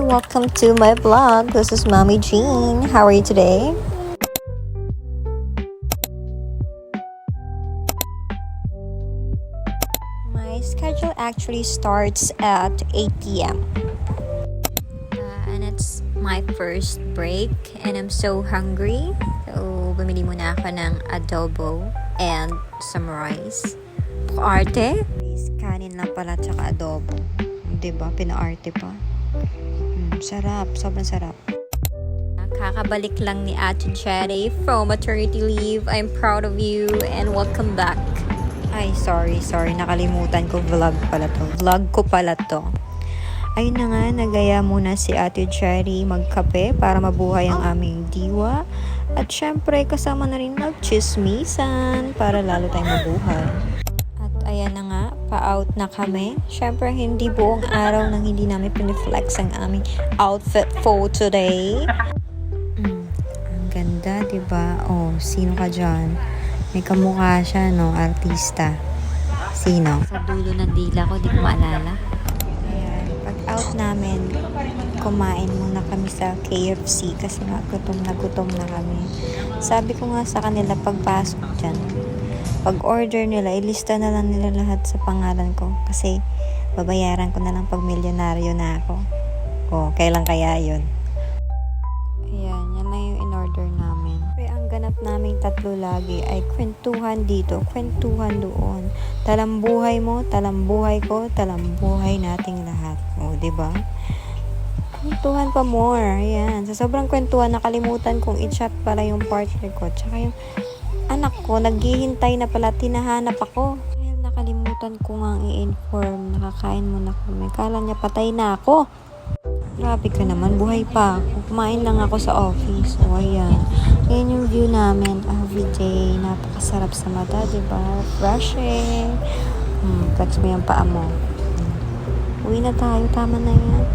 welcome to my vlog. This is Mommy Jean. How are you today? My schedule actually starts at 8 p.m. And it's my first break and I'm so hungry. So, bumili muna ako ng adobo and some rice. Arte? Kanin lang pala tsaka adobo. Diba? Pinaarte pa. Sarap. Sobrang sarap. Kakabalik lang ni Ate Cherry from maternity leave. I'm proud of you and welcome back. Ay, sorry. Nakalimutan ko. Vlog ko pala to. Ayun na nga, nagaya muna si Ate Cherry magkape para mabuhay ang aming diwa. At syempre, kasama na rin magchismisan para lalo tayong mabuhay. At ayan na nga, pa-out na kami. Syempre, hindi buong araw nang hindi namin piniflex ang aming outfit for today. Ang ganda, diba? Oh, sino ka dyan? May kamukha siya, no? Artista. Sino? Sa dulo ng dila ko, di ko maalala. Ayan, pag-out namin, kumain muna kami sa KFC kasi nga gutom na kami. Sabi ko nga sa kanila pagpasok dyan, pag-order nila, ilista na lang nila lahat sa pangalan ko kasi babayaran ko na lang pag milyonaryo na ako. O, kailan kaya yun? Ayan, yan lang yung in-order namin. Pero ang ganap naming tatlo lagi ay kwentuhan dito, kwentuhan doon. Talambuhay mo, talambuhay ko, talambuhay nating lahat. O, diba? Kwentuhan pa more. Ayan. Sa sobrang kwentuhan, nakalimutan kong i-chat pala yung partner ko. Tsaka yung anak ko, naghihintay na pala, tinahanap ako. Dahil nakalimutan ko nga i-inform, nakakain muna kami. Kala niya patay na ako. Grabe ka naman, buhay pa ako. Kumain lang ako sa office. O, ayan. Ayan yung view namin everyday. Napakasarap sa mata, diba? Refreshing. Flex mo yung paa mo. Uwi na tayo, tama na yan.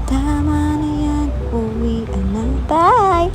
Tama na yan, uwi na tayo.